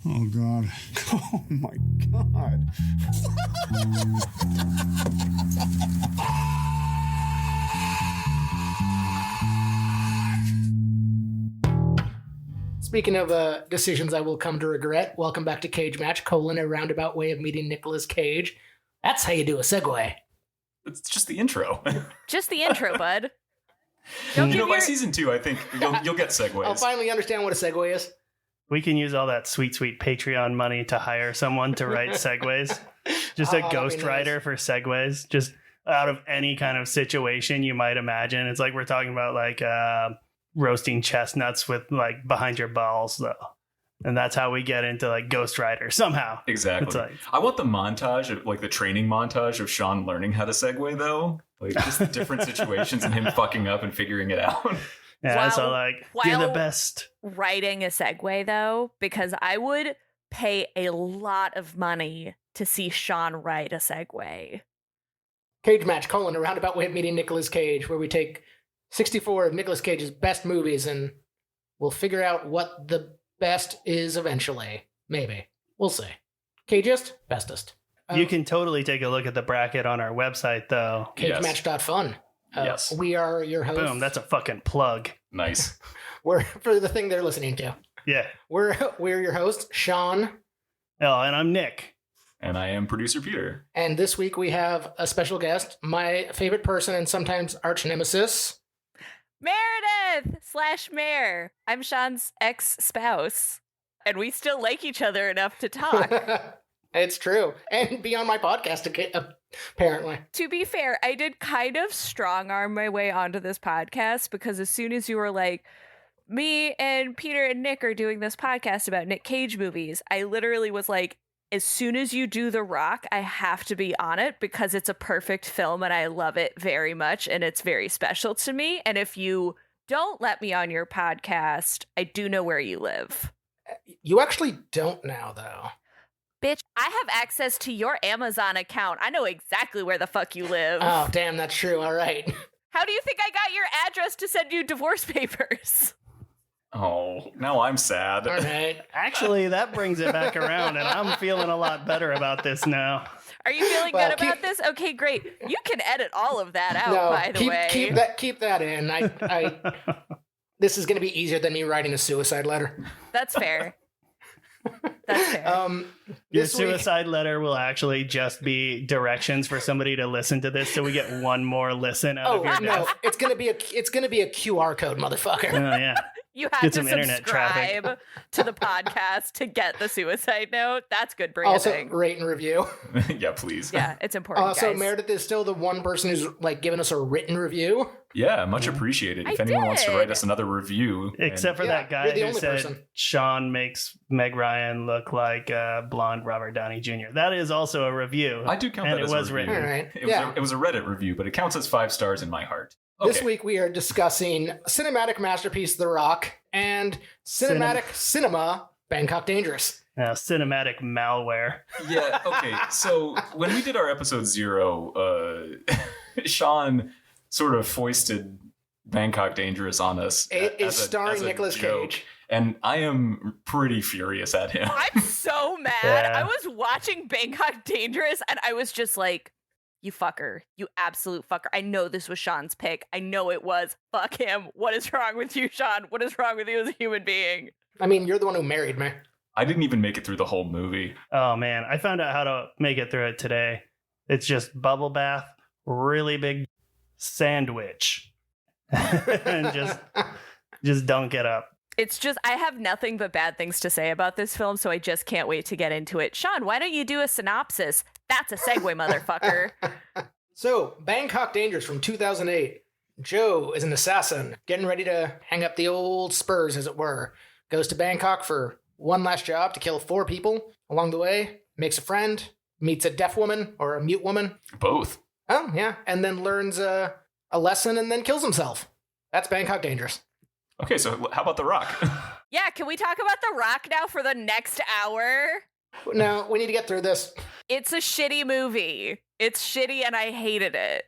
Oh, God. Oh, my God. Speaking of decisions I will come to regret, welcome back to Cage Match, a roundabout way of meeting Nicolas Cage. That's how you do a segue. It's just the intro. Just the intro, bud. By season 2, I think you'll get segues. I'll finally understand what a segue is. We can use all that sweet Patreon money to hire someone to write segues. Just a ghostwriter for segues. Just out of any kind of situation you might imagine. It's like we're talking about like roasting chestnuts with like behind your balls though. And that's how we get into like Ghost Rider somehow. Exactly. Like, I want the montage of like the training montage of Sean learning how to segue though. Like just the different situations and him fucking up and figuring it out. Yeah, so like you're the best. Writing a segue though, because I would pay a lot of money to see Sean write a segue. Cage Match, a roundabout way of meeting Nicolas Cage, where we take 64 of Nicolas Cage's best movies and we'll figure out what the best is eventually. Maybe. We'll see. Cageist? Bestest. You can totally take a look at the bracket on our website, though. Cagematch.fun. Yes. We are your hosts. Boom, that's a fucking plug. Nice. We're for the thing they're listening to. Yeah. We're your hosts, Sean. Oh, and I'm Nick. And I am producer Peter. And this week we have a special guest, my favorite person and sometimes arch nemesis, Meredith/Mare. I'm Sean's ex-spouse. And we still like each other enough to talk. It's true. And be on my podcast, apparently. To be fair, I did kind of strong arm my way onto this podcast because as soon as you were like, me and Peter and Nick are doing this podcast about Nick Cage movies, I literally was like, as soon as you do The Rock, I have to be on it because it's a perfect film and I love it very much and it's very special to me. And if you don't let me on your podcast, I do know where you live. You actually don't now, though. Bitch, I have access to your Amazon account. I know exactly where the fuck you live. Oh, damn, that's true. All right. How do you think I got your address to send you divorce papers? Oh, now I'm sad. All right. Actually, that brings it back around, and I'm feeling a lot better about this now. Are you feeling good about this? Okay, great. You can edit all of that out, by the way. Keep that in. This is going to be easier than me writing a suicide letter. That's fair. That's fair. Your suicide letter will actually just be directions for somebody to listen to this, so we get one more listen out of your death. It's gonna be a QR code, motherfucker. Oh yeah. You have to subscribe to the podcast to get the suicide note. That's good branding. Also, rate and review. Yeah, please. Yeah, it's important, So guys. Meredith is still the one person who's like given us a written review. Yeah, much appreciated. If anyone wants to write us another review. Except for that guy who said person. Sean makes Meg Ryan look like blonde Robert Downey Jr. That is also a review. I do count that as a review. Written. All right. It was a Reddit review, but it counts as 5 stars in my heart. Okay. This week we are discussing cinematic masterpiece The Rock and cinematic cinema Bangkok Dangerous. Cinematic malware. Yeah, okay. So when we did our episode 0, Sean sort of foisted Bangkok Dangerous on us. It's starring Nicolas Cage. And I am pretty furious at him. I'm so mad. Yeah. I was watching Bangkok Dangerous and I was just like, you fucker. You absolute fucker. I know this was Sean's pick. I know it was. Fuck him. What is wrong with you, Sean? What is wrong with you as a human being? I mean, you're the one who married me. I didn't even make it through the whole movie. Oh man, I found out how to make it through it today. It's just bubble bath, really big sandwich, and just don't get up. It's just, I have nothing but bad things to say about this film, so I just can't wait to get into it. Sean, why don't you do a synopsis? That's a segue, motherfucker. So, Bangkok Dangerous from 2008. Joe is an assassin, getting ready to hang up the old spurs, as it were. Goes to Bangkok for one last job to kill 4 people. Along the way, makes a friend, meets a deaf woman or a mute woman. Both. Oh, yeah. And then learns a lesson and then kills himself. That's Bangkok Dangerous. Okay, so how about The Rock? Yeah, can we talk about The Rock now for the next hour? No, we need to get through this. It's a shitty movie. It's shitty and I hated it.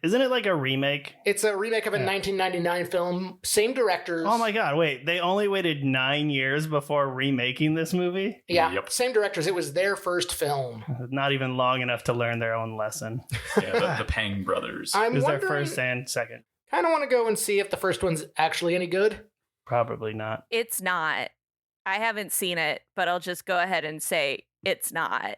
Isn't it like a remake? It's a remake of a 1999 film. Same directors. Oh my god, wait. They only waited 9 years before remaking this movie? Yeah, Yep. same directors. It was their first film. Not even long enough to learn their own lesson. Yeah, the Pang brothers. I'm It was their wondering, first and second. kind of want to go and see if the first one's actually any good. Probably not. It's not. I haven't seen it, but I'll just go ahead and say it's not.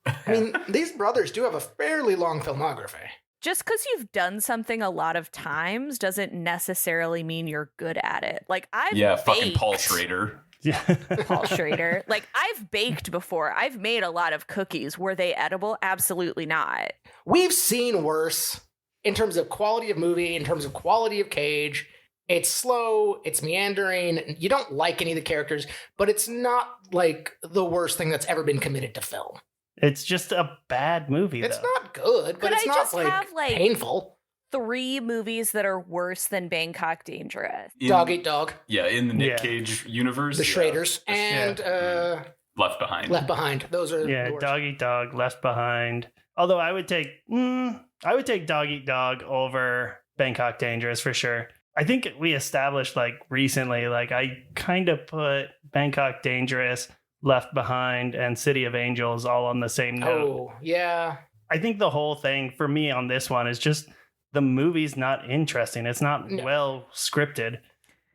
I mean, these brothers do have a fairly long filmography. Just because you've done something a lot of times doesn't necessarily mean you're good at it. Like, I've fucking baked. Paul Schrader. Yeah. Paul Schrader. Like, I've baked before. I've made a lot of cookies. Were they edible? Absolutely not. We've seen worse in terms of quality of movie, in terms of quality of Cage. It's slow, it's meandering, you don't like any of the characters, but it's not like the worst thing that's ever been committed to film. It's just a bad movie, It's though. not good, but Could it's I not just have, like, painful. 3 movies that are worse than Bangkok Dangerous. Dog Eat Dog, Yeah, in the Nick Yeah. Cage universe. The yeah. Schraders, and Left Behind. Left Behind. Those are Yeah, the worst. Dog Eat Dog, Left Behind. Although I would take Dog Eat Dog over Bangkok Dangerous for sure. I think we established like recently, like I kind of put Bangkok Dangerous, Left Behind, and City of Angels all on the same note. Oh, yeah. I think the whole thing for me on this one is just the movie's not interesting. It's not No. well scripted,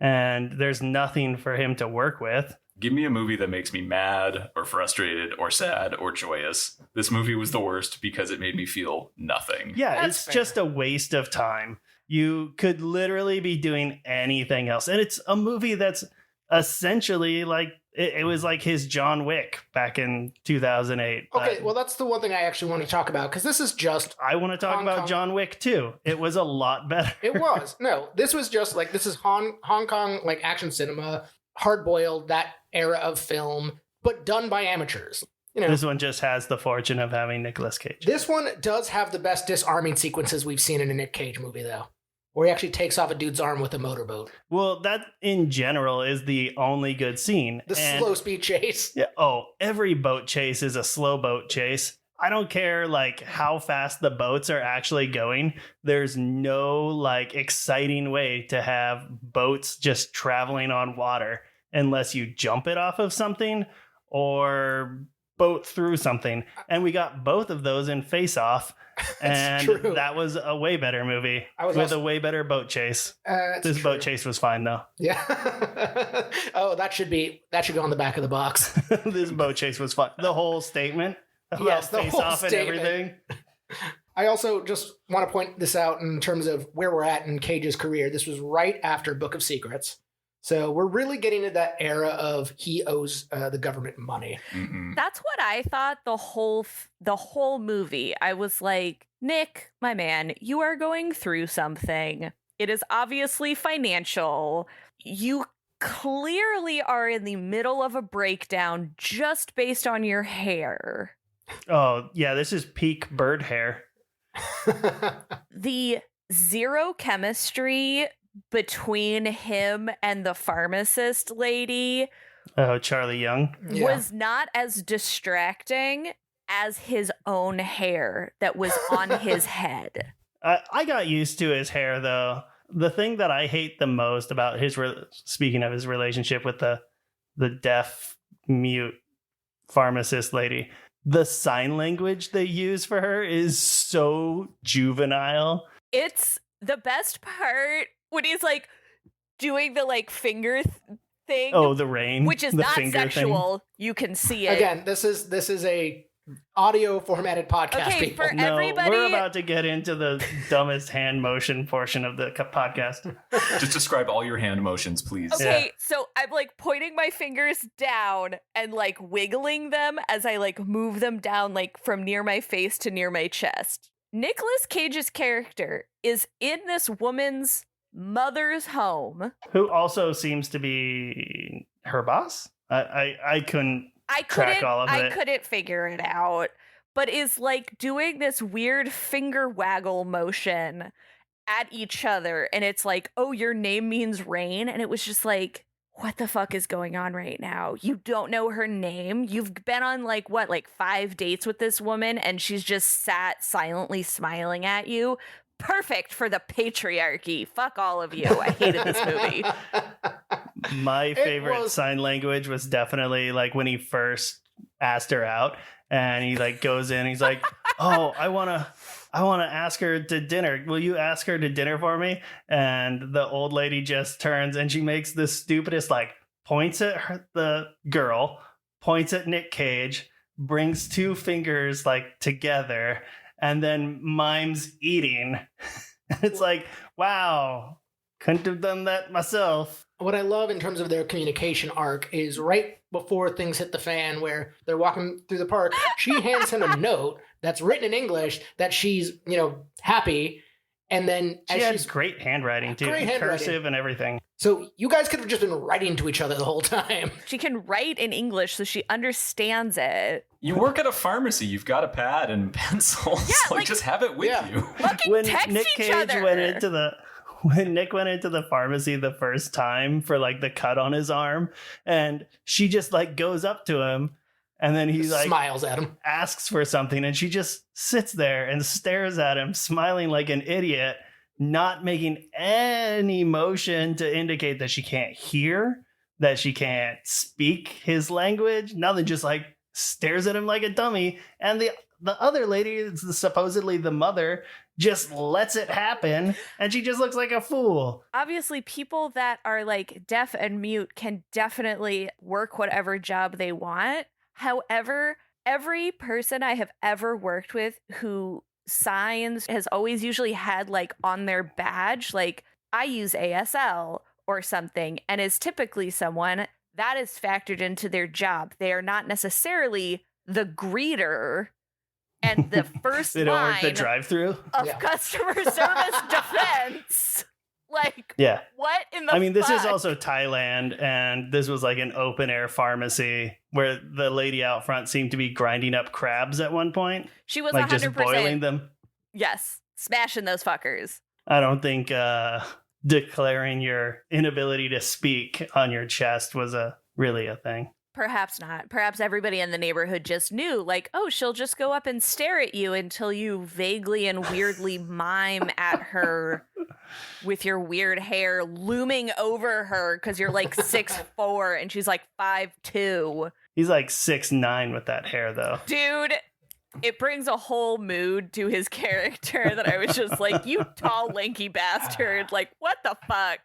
and there's nothing for him to work with. Give me a movie that makes me mad or frustrated or sad or joyous. This movie was the worst because it made me feel nothing. Yeah, That's it's fair. just a waste of time. You could literally be doing anything else. And it's a movie that's essentially like, it was like his John Wick back in 2008. Okay, But well, that's the one thing I actually want to talk about, because this is just... I want to talk Hong about Kong. John Wick too. It was a lot better. It was. No, this was just like, this is Hong Kong, like, action cinema, hard-boiled, that era of film, but done by amateurs. You know, This one just has the fortune of having Nicolas Cage. this one does have the best disarming sequences we've seen in a Nick Cage movie, though, where he actually takes off a dude's arm with a motorboat. Well, that in general is the only good scene. The And- slow speed chase. Yeah. Oh, every boat chase is a slow boat chase. I don't care like how fast the boats are actually going. There's no like exciting way to have boats just traveling on water unless you jump it off of something or boat through something. And we got both of those in Face Off. And true. that was a way better movie I was with also- a way better boat chase. That's This true. boat chase was fine though. Yeah. Oh, that should go on the back of the box. This boat chase was fun. The whole statement about Yes, the Face whole Off and statement. everything. I also just want to point this out in terms of where we're at in Cage's career. This was right after Book of Secrets. So we're really getting to that era of he owes the government money. Mm-mm. That's what I thought the whole movie. I was like, Nick, my man, you are going through something. It is obviously financial. You clearly are in the middle of a breakdown just based on your hair. Oh, yeah, this is peak bird hair. The zero chemistry between him and the pharmacist lady Oh, Charlie Young. Yeah. was not as distracting as his own hair that was on his head. I got used to his hair, though. The thing that I hate the most about speaking of his relationship with the deaf mute pharmacist lady, the sign language they use for her is so juvenile. It's the best part when he's like doing the like finger thing, Oh, the rain, which is the not finger thing. sexual. You can see it. Again, this is a audio formatted podcast, Okay, people. for No, everybody. we're about to get into the dumbest hand motion portion of the podcast. Just describe all your hand motions, please. Okay, so I'm like pointing my fingers down and like wiggling them as I like move them down like from near my face to near my chest. Nicolas Cage's character is in this woman's mother's home. Who also seems to be her boss. I couldn't. Track all of I it. couldn't figure it out, but is like doing this weird finger waggle motion at each other, and it's like, oh, your name means rain, and it was just like, what the fuck is going on right now? You don't know her name. You've been on like 5 dates with this woman, and she's just sat silently smiling at you. Perfect for the patriarchy. Fuck all of you. I hated this movie. My favorite sign language was definitely like when he first asked her out, and he like goes in, he's like, oh, I want to ask her to dinner. Will you ask her to dinner for me? And the old lady just turns and she makes the stupidest, like, points at the girl, points at Nick Cage, brings 2 fingers like together, and then mimes eating. It's like, wow, couldn't have done that myself. What I love in terms of their communication arc is right before things hit the fan, where they're walking through the park, she hands him a note that's written in English that she's, happy. And then she had great handwriting too, cursive and everything. So you guys could have just been writing to each other the whole time. She can write in English, so she understands it. You work at a pharmacy. You've got a pad and pencils. Yeah, just have it with you. Fucking text Nick each Cage other. When Nick went into the pharmacy the first time for like the cut on his arm, and she just like goes up to him, and then he like smiles at him, asks for something, and she just sits there and stares at him, smiling like an idiot, not making any motion to indicate that she can't hear, that she can't speak his language, nothing, just like stares at him like a dummy. And the other lady, supposedly the mother, just lets it happen, and she just looks like a fool. Obviously, people that are like deaf and mute can definitely work whatever job they want. However, every person I have ever worked with who signs has always usually had like on their badge, like, I use ASL or something, and is typically someone that is factored into their job. They are not necessarily the greeter and the first they don't line work the drive-through of customer service defense. Like, yeah. What in the this is fuck? also Thailand, and this was like an open-air pharmacy where the lady out front seemed to be grinding up crabs at one point. She was like 100%. just boiling them. Yes, smashing those fuckers. I don't think declaring your inability to speak on your chest was really a thing. Perhaps not. Perhaps everybody in the neighborhood just knew, like, oh, she'll just go up and stare at you until you vaguely and weirdly mime at her with your weird hair looming over her because you're like 6'4" and she's like 5'2". He's like 6'9" with that hair, though. Dude, it brings a whole mood to his character that I was just like, you tall, lanky bastard. Like, what the fuck?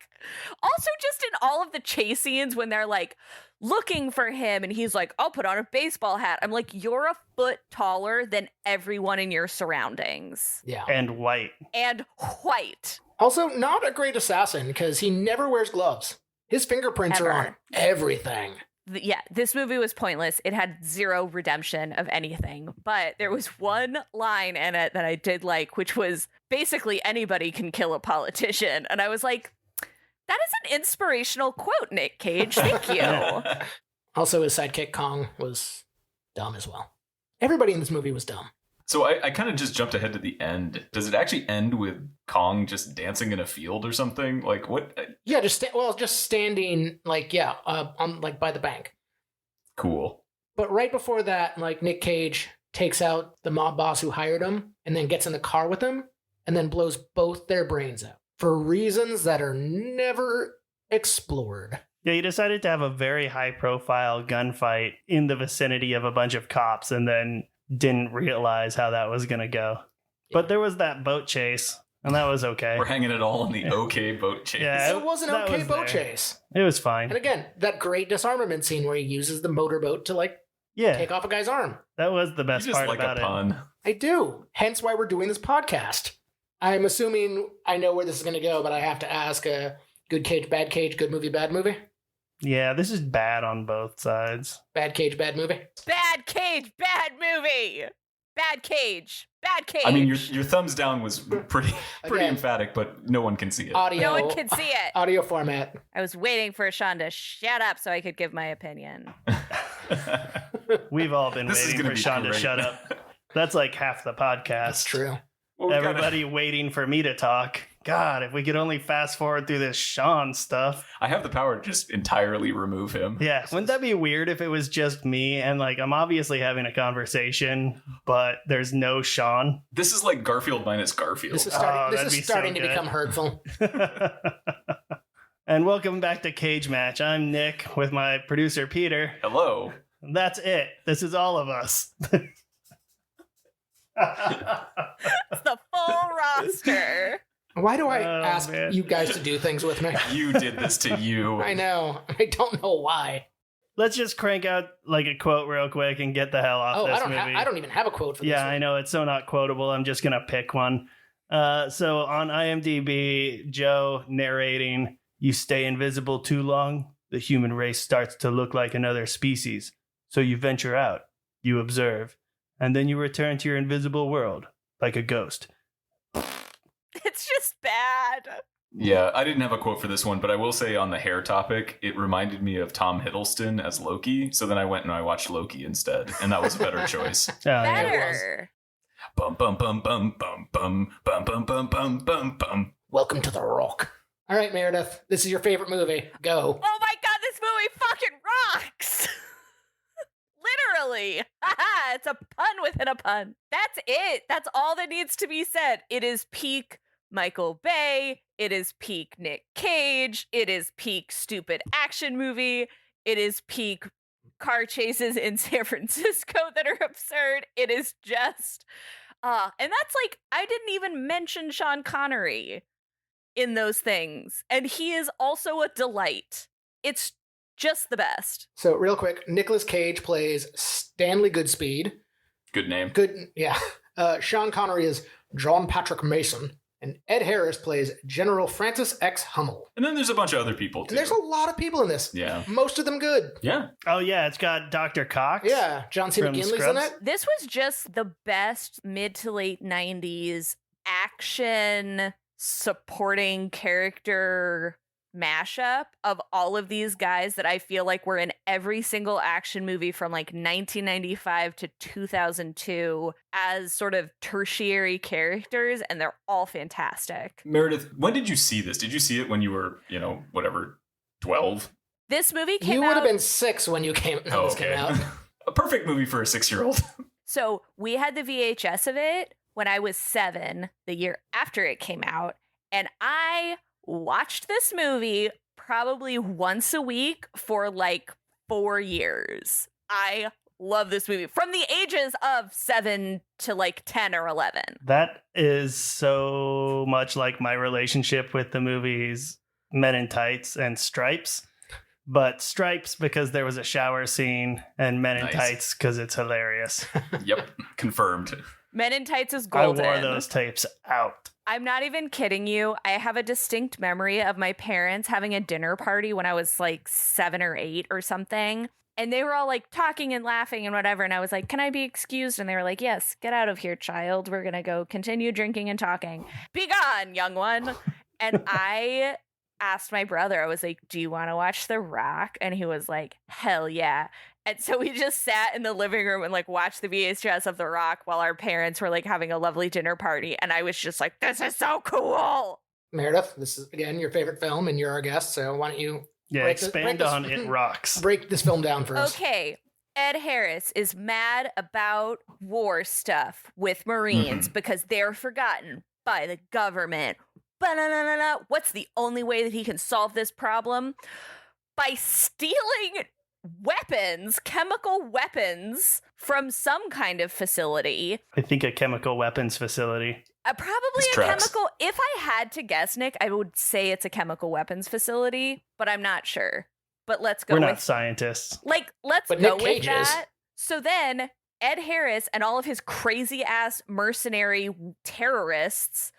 Also, just in all of the chase scenes when they're like looking for him and he's like, I'll put on a baseball hat. I'm like, you're a foot taller than everyone in your surroundings. Yeah. And white. And white. Also, not a great assassin because he never wears gloves. His fingerprints are on everything. Yeah, this movie was pointless. It had zero redemption of anything. But there was one line in it that I did like, which was basically anybody can kill a politician. And I was like, that is an inspirational quote, Nick Cage. Thank you. Also, his sidekick Kong was dumb as well. Everybody in this movie was dumb. So I kind of just jumped ahead to the end. Does it actually end with Kong just dancing in a field or something? Like what? Yeah, just standing on like by the bank. Cool. But right before that, like Nick Cage takes out the mob boss who hired him and then gets in the car with him and then blows both their brains out for reasons that are never explored. Yeah, he decided to have a very high-profile gunfight in the vicinity of a bunch of cops and then didn't realize how that was going to go. But there was that boat chase, and that was okay. We're hanging it all on the okay boat chase. Yeah, it was an okay boat chase. It was fine. And again, that great disarmament scene where he uses the motorboat to take off a guy's arm. That was the best part about it. You just like a pun. I do. Hence why we're doing this podcast. I'm assuming I know where this is going to go, but I have to ask, good cage, bad cage, good movie, bad movie? Yeah, this is bad on both sides. Bad cage, bad movie? Bad cage, bad movie! Bad cage, bad cage. I mean, your thumbs down was pretty emphatic, but no one can see it. Audio. No one can see it. Audio format. I was waiting for Sean to shut up so I could give my opinion. We've all been waiting for Sean to shut up. That's like half the podcast. That's true. Well, everybody waiting for me to talk. God, if we could only fast forward through this Sean stuff. I have the power to just entirely remove him. Yeah, wouldn't that be weird if it was just me and like I'm obviously having a conversation, but there's no Sean? This is like Garfield minus Garfield. This is that'd be so starting to good. become hurtful. And welcome back to Cage Match. I'm Nick with my producer Peter. Hello. That's it. This is all of us. It's the full roster. Why do I Oh, ask man. you guys to do things with me? You did this to you. I know. I don't know why. Let's just crank out like a quote real quick and get the hell off Oh, this I movie. don't even have a quote for this. Yeah, one. I know it's so not quotable. I'm just gonna pick one. So on IMDb, Joe narrating, "You stay invisible too long, the human race starts to look like another species. So you venture out, you observe, and then you return to your invisible world like a ghost." It's just bad. Yeah, I didn't have a quote for this one, but I will say on the hair topic, it reminded me of Tom Hiddleston as Loki. So then I went and I watched Loki instead, and that was a better choice. Oh, yeah. Better. Bum bum bum bum bum bum bum bum bum bum bum bum. Welcome to the Rock. All right, Meredith. This is your favorite movie. Go. Oh my god, this movie fucking rocks! Literally. It's a pun within a pun. That's it. That's all that needs to be said. It is peak Michael Bay. It is peak Nick Cage. It is peak stupid action movie. It is peak car chases in San Francisco that are absurd. It is just and that's like, I didn't even mention Sean Connery in those things, and he is also a delight. It's just the best. So, real quick, Nicolas Cage plays Stanley Goodspeed. Good name. Good, yeah. Sean Connery is John Patrick Mason, and Ed Harris plays General Francis X. Hummel. And then there's a bunch of other people too. And there's a lot of people in this. Yeah. Most of them good. Yeah. Oh yeah, it's got Dr. Cox. Yeah, John C. From McGinley's in Scrubs? it. This was just the best mid to late 90s action supporting character mashup of all of these guys that I feel like were in every single action movie from like 1995 to 2002 as sort of tertiary characters, and they're all fantastic. Meredith, when did you see this? Did you see it when you were, 12? This movie came You out... would have been 6 when you came. No, Oh, this came out. A perfect movie for a 6-year-old. So we had the VHS of it when I was 7, the year after it came out, and I watched this movie probably once a week for like 4 years. I love this movie from the ages of 7 to like 10 or 11. That is so much like my relationship with the movies Men in Tights and Stripes. But Stripes because there was a shower scene, and Men in Nice. Tights because it's hilarious. Yep. Confirmed. Men in Tights is I golden. wore those tapes out. I'm not even kidding you. I have a distinct memory of my parents having a dinner party when I was like 7 or 8 or something. And they were all like talking and laughing and whatever. And I was like, "Can I be excused?" And they were like, "Yes, get out of here, child. We're going to go continue drinking and talking. Be gone, young one." And I asked my brother, I was like, "Do you want to watch The Rock?" And he was like, "Hell yeah." And so we just sat in the living room and like watched the VHS of The Rock while our parents were like having a lovely dinner party. And I was just like, this is so cool. Meredith, this is, again, your favorite film, and you're our guest, so why don't you Yeah, break this- expand break this- on It Rocks. break this film down for us? Okay. Ed Harris is mad about war stuff with Marines because they're forgotten by the government. Ba-na-na-na-na. What's the only way that he can solve this problem? By stealing weapons, chemical weapons from some kind of facility. I think a chemical weapons facility. Probably This a tracks. chemical. If I had to guess, Nick, I would say it's a chemical weapons facility, but I'm not sure. But let's go We're with not scientists. let's But go Nick with Cage is. that. So then Ed Harris and all of his crazy ass mercenary terrorists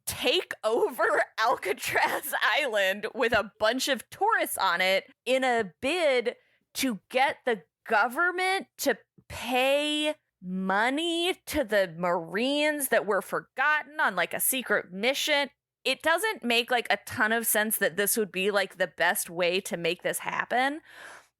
take over Alcatraz Island with a bunch of tourists on it in a bid to get the government to pay money to the Marines that were forgotten on like a secret mission. It doesn't make like a ton of sense that this would be like the best way to make this happen.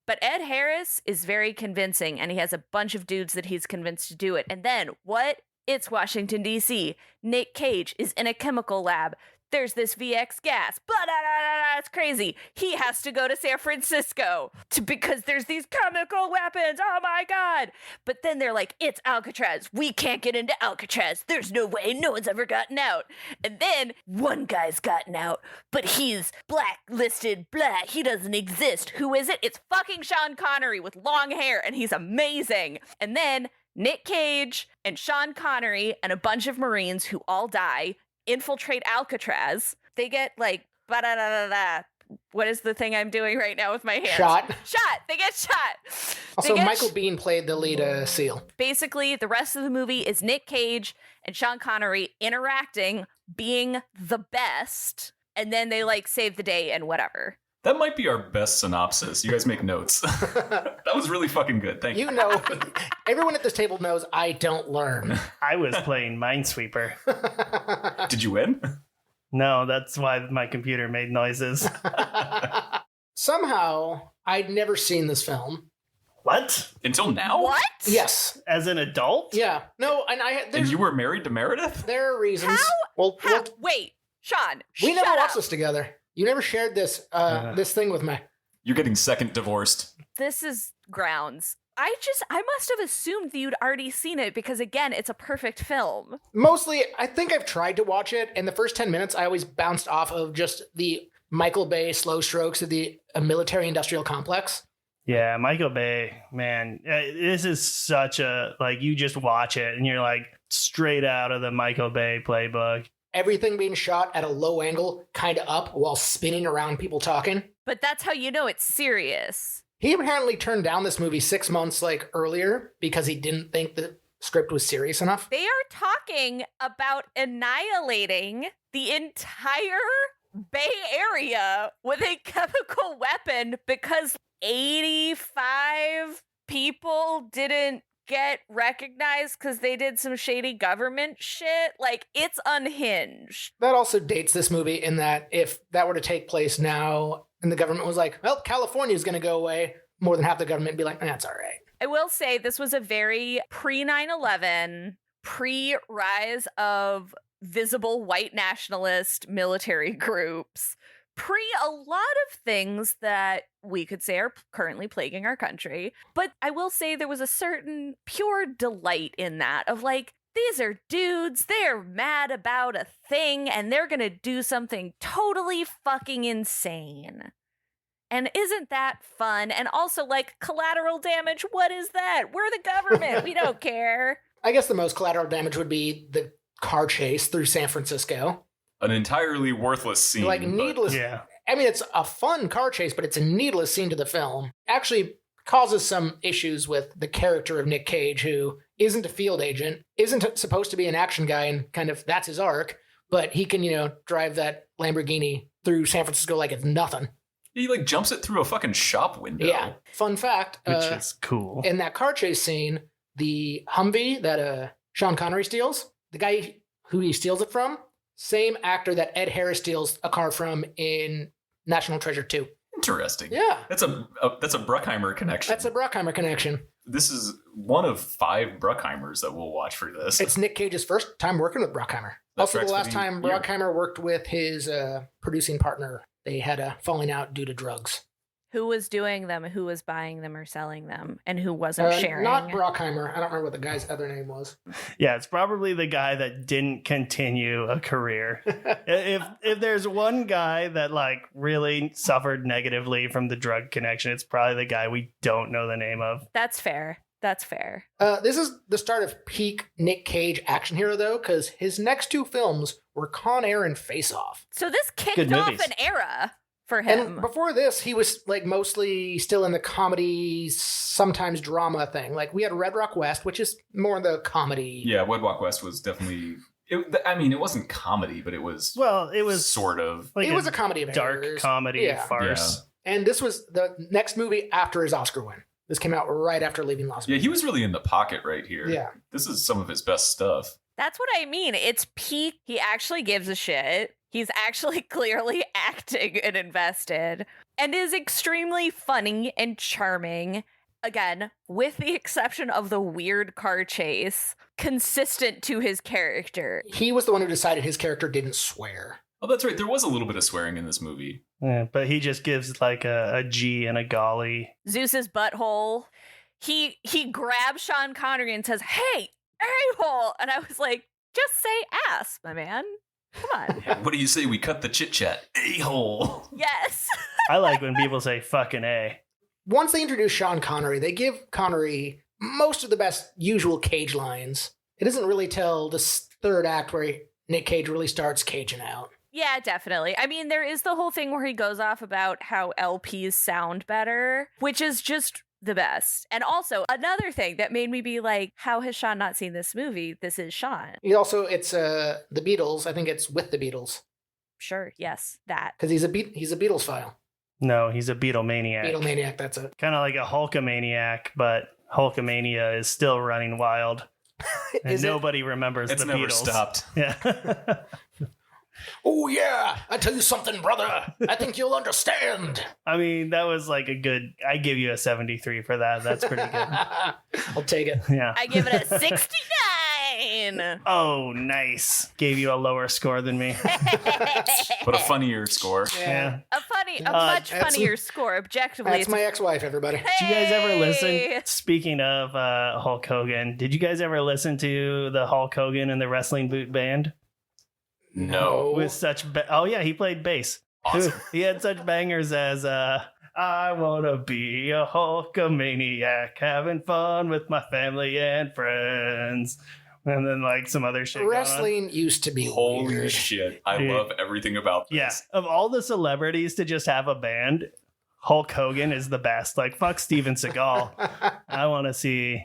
But Ed Harris is very convincing, and he has a bunch of dudes that he's convinced to do it. And then what? It's Washington, D.C. Nick Cage is in a chemical lab there's this VX gas. Blah, blah, blah, blah, it's crazy. He has to go to San Francisco because there's these chemical weapons. Oh my God. But then they're like, it's Alcatraz. We can't get into Alcatraz. There's no way. No one's ever gotten out. And then one guy's gotten out, but he's blacklisted. Blah. He doesn't exist. Who is it? It's fucking Sean Connery with long hair, and he's amazing. And then Nick Cage and Sean Connery and a bunch of Marines who all die infiltrate Alcatraz. They get like what is the thing I'm doing right now with my hands? Shot. They get shot. Also, Michael Biehn played the lead SEAL. Basically, the rest of the movie is Nick Cage and Sean Connery interacting, being the best, and then they like save the day and whatever. That might be our best synopsis. You guys make notes. That was really fucking good. Thank you. You know, everyone at this table knows I don't learn. I was playing Minesweeper. Did you win? No, that's why my computer made noises. Somehow, I'd never seen this film. What? Until now? What? Yes. As an adult? Yeah. No, And you were married to Meredith? There are reasons. How? Well, Wait, Sean, we never shut watched up. this together. You never shared this this thing with me. You're getting second divorced. This is grounds. I must have assumed that you'd already seen it because, again, it's a perfect film. Mostly, I think I've tried to watch it, and the first 10 minutes, I always bounced off of just the Michael Bay slow strokes of the military-industrial complex. Yeah, Michael Bay, man, this is such a, like, you just watch it, and you're like, straight out of the Michael Bay playbook. Everything being shot at a low angle, kind of up, while spinning around people talking. But that's how you know it's serious. He apparently turned down this movie 6 months earlier because he didn't think the script was serious enough. They are talking about annihilating the entire Bay Area with a chemical weapon because 85 people didn't get recognized because they did some shady government shit. Like, it's unhinged. That also dates this movie in that if that were to take place now and the government was like, well, California's going to go away, more than half the government would be like, that's all right. I will say this was a very pre-9/11, pre-rise of visible white nationalist military groups, pre a lot of things that we could say are currently plaguing our country. But I will say there was a certain pure delight in that of like, these are dudes, they're mad about a thing, and they're gonna do something totally fucking insane. And isn't that fun? And also, like, collateral damage, what is that? We're the government, we don't care. I guess the most collateral damage would be the car chase through San Francisco. An entirely worthless scene. Like, needless. Yeah. I mean, it's a fun car chase, but it's a needless scene to the film. Actually causes some issues with the character of Nick Cage, who isn't a field agent, isn't supposed to be an action guy, and kind of that's his arc, but he can, drive that Lamborghini through San Francisco like it's nothing. He jumps it through a fucking shop window. Yeah. Fun fact. Which is cool. In that car chase scene, the Humvee that Sean Connery steals, the guy who he steals it from, same actor that Ed Harris steals a car from in National Treasure 2. Interesting. Yeah. That's a Bruckheimer connection. That's a Bruckheimer connection. This is one of 5 Bruckheimers that we'll watch for this. It's Nick Cage's first time working with Bruckheimer. That Also, the tracks last for the time year. Bruckheimer worked with his producing partner, they had a falling out due to drugs. Who was doing them, who was buying them or selling them, and who wasn't sharing? Not Bruckheimer. I don't remember what the guy's other name was. Yeah, it's probably the guy that didn't continue a career. if there's one guy that really suffered negatively from the drug connection, it's probably the guy we don't know the name of. That's fair. That's fair. This is the start of peak Nick Cage action hero, though, because his next 2 films were Con Air and Face Off. So this kicked Good off movies. an era for him. And before this, he was mostly still in the comedy, sometimes drama thing. We had Red Rock West, which is more the comedy. Yeah, Wedwalk West was definitely... it wasn't comedy, but it was... Well, it was sort of... It was a comedy of dark errors. comedy Yeah. farce. And this was the next movie after his Oscar win. This came out right after leaving Las Yeah, Vegas. he was really in the pocket right here. Yeah. This is some of his best stuff. That's what I mean. It's peak. He actually gives a shit. He's actually clearly acting and invested and is extremely funny and charming. Again, with the exception of the weird car chase, consistent to his character. He was the one who decided his character didn't swear. Oh, that's right. There was a little bit of swearing in this movie. Yeah, but he just gives like a G and a golly. Zeus's butthole. He grabs Sean Connery and says, "Hey, a-hole," and I was like, "Just say ass, my man. Come on." What do you say we cut the chit-chat? A-hole. Yes. I like when people say fucking A. Once they introduce Sean Connery, they give Connery most of the best usual Cage lines. It isn't really till the third act where Nick Cage really starts caging out. Yeah, definitely. I mean, there is the whole thing where he goes off about how LPs sound better, which is just the best. And also, another thing that made me be like, how has Sean not seen this movie? This is Sean. He also, it's the Beatles. I think it's with the Beatles. Sure, yes, that. Because he's a Beatles file. No, he's a Beatlemaniac. Beatlemaniac, that's it. Kind of like a Hulkamaniac, but Hulkamania is still running wild. And nobody remembers it's the never Beatles. Stopped. Yeah. Oh, yeah. I tell you something, brother. I think you'll understand. I mean, that was like a good... I give you a 73 for that. That's pretty good. I'll take it. Yeah. I give it a 69. Oh, nice. Gave you a lower score than me. But a funnier score. Yeah. A much funnier score, objectively. That's my ex-wife, everybody. Did you guys ever listen? Hey! Speaking of Hulk Hogan, did you guys ever listen to the Hulk Hogan and the Wrestling Boot Band? No. With such... oh, yeah, he played bass. Awesome. He had such bangers as... I want to be a Hulkamaniac, having fun with my family and friends. And then, like, some other shit going on. Wrestling used to be Holy weird. shit. I Dude. love everything about this. Yeah. Of all the celebrities to just have a band, Hulk Hogan is the best. Like, fuck Steven Seagal. I want to see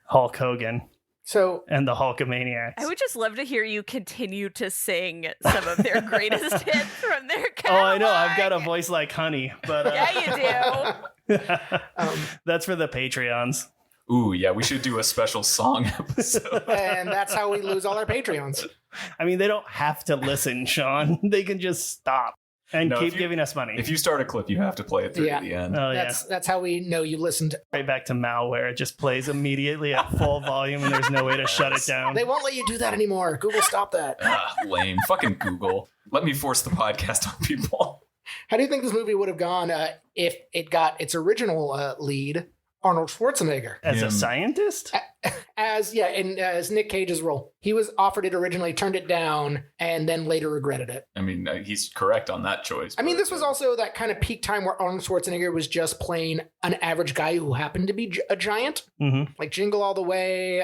Hulk Hogan So, and the Hulkamaniacs. I would just love to hear you continue to sing some of their greatest hits from their Oh, catalog. I know. I've got a voice like honey, but Yeah, you do. that's for the Patreons. Ooh, yeah, we should do a special song episode. and that's how we lose all our Patreons. I mean, they don't have to listen, Sean. They can just stop and No, keep if you- giving us money. If you start a clip, you have to play it through Yeah. to the end. Oh, That's how we know you listened. right back to malware. It just plays immediately at full volume, and there's no way to shut it down. They won't let you do that anymore. Google, stop that. Lame. Fucking Google. Let me force the podcast on people. How do you think this movie would have gone if it got its original lead, Arnold Schwarzenegger, As a Him. scientist? as Nick Cage's role? He was offered it originally, turned it down, and then later regretted it. I mean, he's correct on that choice. I mean, but, this was also that kind of peak time where Arnold Schwarzenegger was just playing an average guy who happened to be a giant, Mm-hmm. like Jingle All the Way.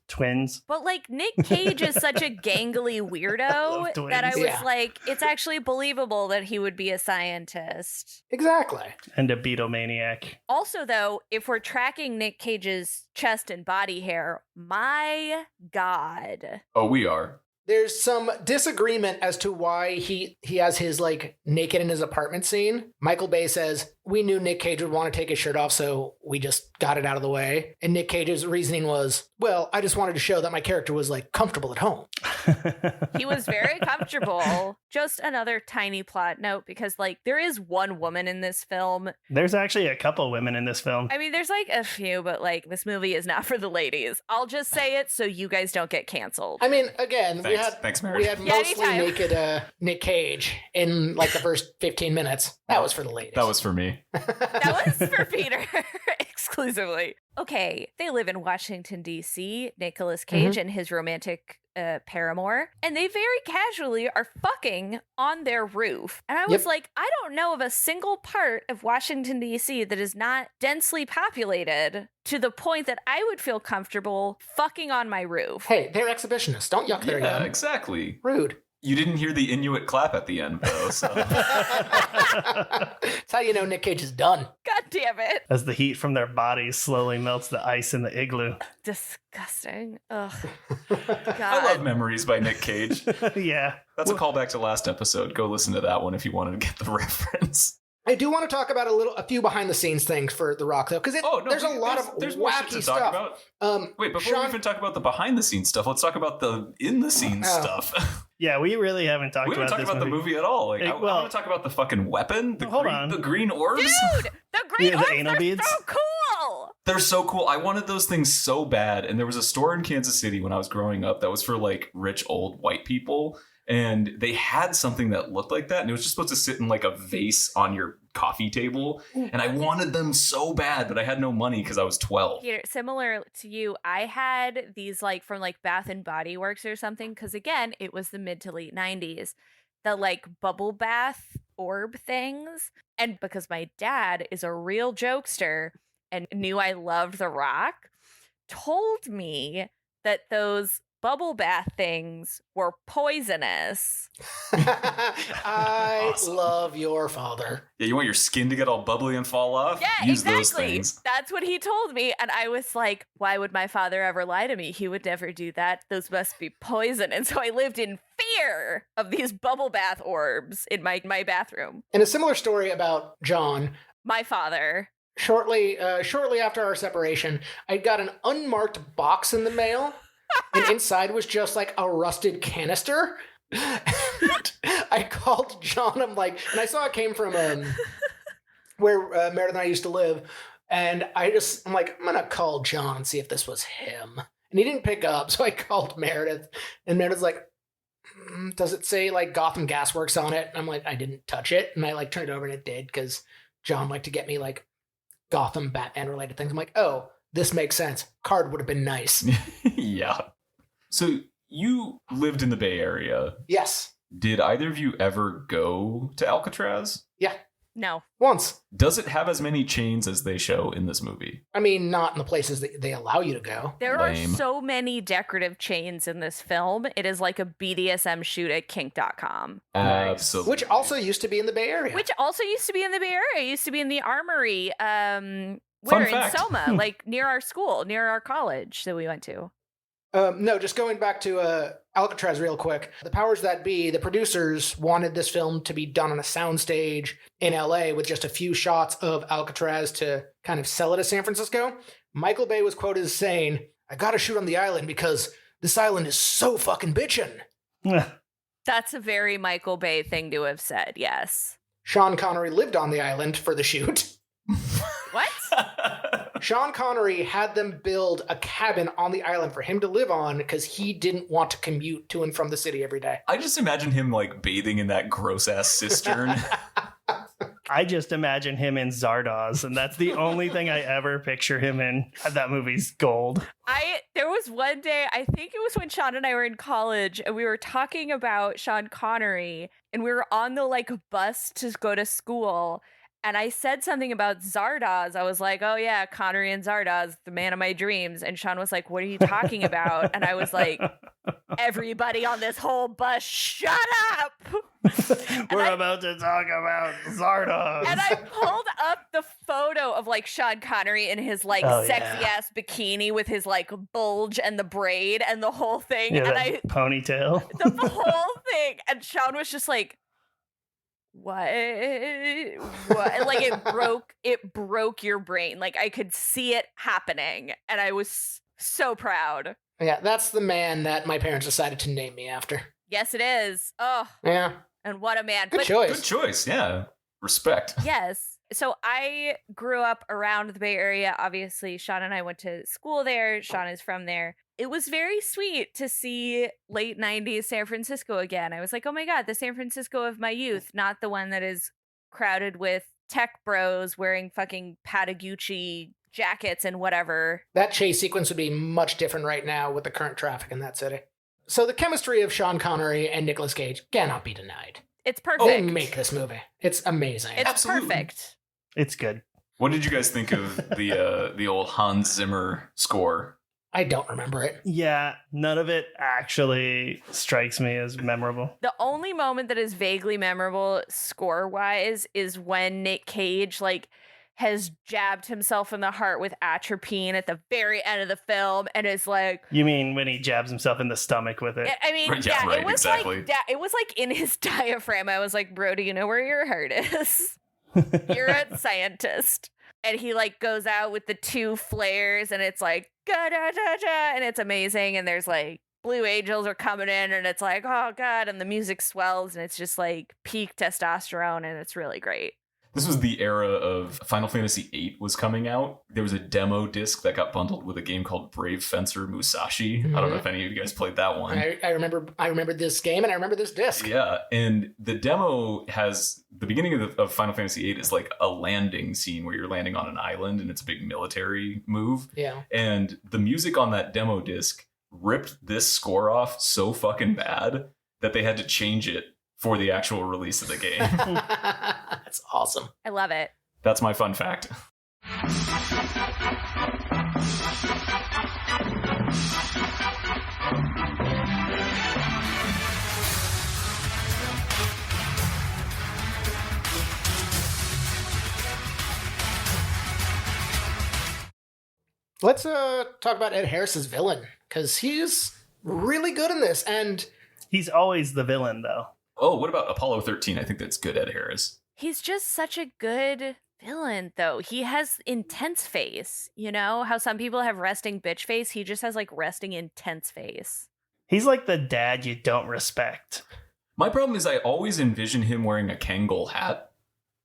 Twins. But like Nick Cage is such a gangly weirdo love twins. that I was Yeah. like, it's actually believable that he would be a scientist. Exactly. And a Beatlemaniac. Also, though, if we're tracking Nick Cage's chest and body hair, my God. Oh, we are. There's some disagreement as to why he has his like naked in his apartment scene. Michael Bay says, we knew Nick Cage would want to take his shirt off, so we just got it out of the way. And Nick Cage's reasoning was, well, I just wanted to show that my character was like comfortable at home. He was very comfortable. Just another tiny plot note, because like there is one woman in this film. There's actually a couple women in this film. I mean, there's like a few, but like this movie is not for the ladies. I'll just say it so you guys don't get canceled. I mean, again, Thanks, Mary. we had Yeah, mostly anytime. naked Nick Cage in like the first 15 minutes. That was for the ladies. That was for me. That was for Peter exclusively. Okay, they live in Washington, D.C., Nicolas Cage and his romantic paramour, and they very casually are fucking on their roof. And I was Yep. like, I don't know of a single part of Washington, D.C. that is not densely populated to the point that I would feel comfortable fucking on my roof. Hey, they're exhibitionists. Don't yuck their Yeah, yum. exactly. Rude. You didn't hear the Inuit clap at the end, though. So. That's how you know Nick Cage is done. God damn it. As the heat from their bodies slowly melts the ice in the igloo. Disgusting. Ugh. I love God. Memories by Nick Cage. Yeah. That's a callback to last episode. Go listen to that one if you wanted to get the reference. I do want to talk about a few behind the scenes things for The Rock, though, because there's a lot of there's more shit wacky to stuff. talk about. Wait, before we Sean- even talk about the behind the scenes stuff, let's talk about the in the scenes Oh. stuff. Yeah, we really haven't talked We haven't about talked this about the movie at all. Like, Hey, I want to talk about the fucking weapon, Hold on. the green orbs. Dude, the green Yeah, the orbs anal are beads? so cool. They're so cool. I wanted those things so bad. And there was a store in Kansas City when I was growing up that was for like rich old white people. and they had something that looked like that, and it was just supposed to sit in like a vase on your coffee table. And I wanted them so bad, but I had no money because I was 12. Peter, similar to you, I had these like from like Bath and Body Works or something, because again, it was the mid to late 90s. The like bubble bath orb things. And because my dad is a real jokester and knew I loved The Rock, told me that those bubble bath things were poisonous. I Awesome. love your father. Yeah, you want your skin to get all bubbly and fall off? Yeah, Use those exactly. things. That's what he told me. And I was like, why would my father ever lie to me? He would never do that. Those must be poison. And so I lived in fear of these bubble bath orbs in my bathroom. And a similar story about John. My father. Shortly after our separation, I got an unmarked box in the mail, and inside was just like a rusted canister. And I called John. I'm like, and I saw it came from where Meredith and I used to live, and I'm like, I'm gonna call John and see if this was him. And he didn't pick up, so I called Meredith, and Meredith's like, does it say like Gotham Gasworks on it? And I'm like, I didn't touch it, and I like turned it over, and it did, because John liked to get me like Gotham Batman related things. I'm like, oh, this makes sense. Card would have been nice. Yeah. So you lived in the Bay Area. Yes. Did either of you ever go to Alcatraz? Yeah. No. Once. Does it have as many chains as they show in this movie? I mean, not in the places that they allow you to go. There Lame. are so many decorative chains in this film. It is like a BDSM shoot at kink.com. Absolutely. Which also used to be in the Bay Area. Which also used to be in the Bay Area. It used to be in the Armory. Fun Where in fact. Soma, like near our school, near our college that we went to. No, just going back to Alcatraz real quick. The powers that be, the producers wanted this film to be done on a soundstage in LA with just a few shots of Alcatraz to kind of sell it as San Francisco. Michael Bay was quoted as saying, I gotta shoot on the island because this island is so fucking bitchin'. That's a very Michael Bay thing to have said, yes. Sean Connery lived on the island for the shoot. What? Sean Connery had them build a cabin on the island for him to live on because he didn't want to commute to and from the city every day. I just imagine him like bathing in that gross ass cistern. I just imagine him in Zardoz, and that's the only thing I ever picture him in. That movie's gold. There was one day, I think it was when Sean and I were in college, and we were talking about Sean Connery, and we were on the like bus to go to school. And I said something about Zardoz. I was like, oh yeah, Connery and Zardoz, the man of my dreams. And Sean was like, what are you talking about? And I was like, everybody on this whole bus, shut up. We're about to talk about Zardoz. And I pulled up the photo of like Sean Connery in his like sexy ass bikini with his like bulge and the braid and the whole thing. Yeah, And ponytail. the whole thing. And Sean was just like, what? And like it broke your brain. Like I could see it happening, and I was so proud. Yeah, that's the man that my parents decided to name me after. Yes, it is. Oh, Yeah, and what a man. good choice. Good choice. Yeah. Respect. Yes. So I grew up around the Bay Area. Obviously, Sean and I went to school there. Sean is from there. It was very sweet to see late 90s San Francisco again. I was like, oh my God, the San Francisco of my youth, not the one that is crowded with tech bros wearing fucking Patagucci jackets and whatever. That chase sequence would be much different right now with the current traffic in that city. So the chemistry of Sean Connery and Nicolas Cage cannot be denied. It's perfect. They make this movie. It's amazing. It's Absolutely. perfect. It's good. What did you guys think of the old Hans Zimmer score? I don't remember it. Yeah, none of it actually strikes me as memorable. The only moment that is vaguely memorable score-wise is when Nick Cage like has jabbed himself in the heart with atropine at the very end of the film and is like, You mean when he jabs himself in the stomach with it? I mean, Right, yeah, yeah, right, it was exactly. like it was like in his diaphragm. I was like, bro, do you know where your heart is? You're a scientist. And he like goes out with the two flares and it's like ga-da-da-da, and it's amazing. And there's like Blue Angels are coming in and it's like, oh God, and the music swells and it's just like peak testosterone and it's really great. This was the era of Final Fantasy VIII was coming out. There was a demo disc that got bundled with a game called Brave Fencer Musashi. I don't know if any of you guys played that one. I remember this game and I remember this disc. Yeah, and the demo has the beginning of Final Fantasy VIII is like a landing scene where you're landing on an island and it's a big military move. Yeah. And the music on that demo disc ripped this score off so fucking bad that they had to change it for the actual release of the game. That's awesome. I love it. That's my fun fact. Let's talk about Ed Harris's villain, because he's really good in this, and He's always the villain, though. Oh, what about Apollo 13? I think that's good, Ed Harris. He's just such a good villain, though. He has intense face. You know how some people have resting bitch face? He just has like resting intense face. He's like the dad you don't respect. My problem is I always envision him wearing a Kangol hat.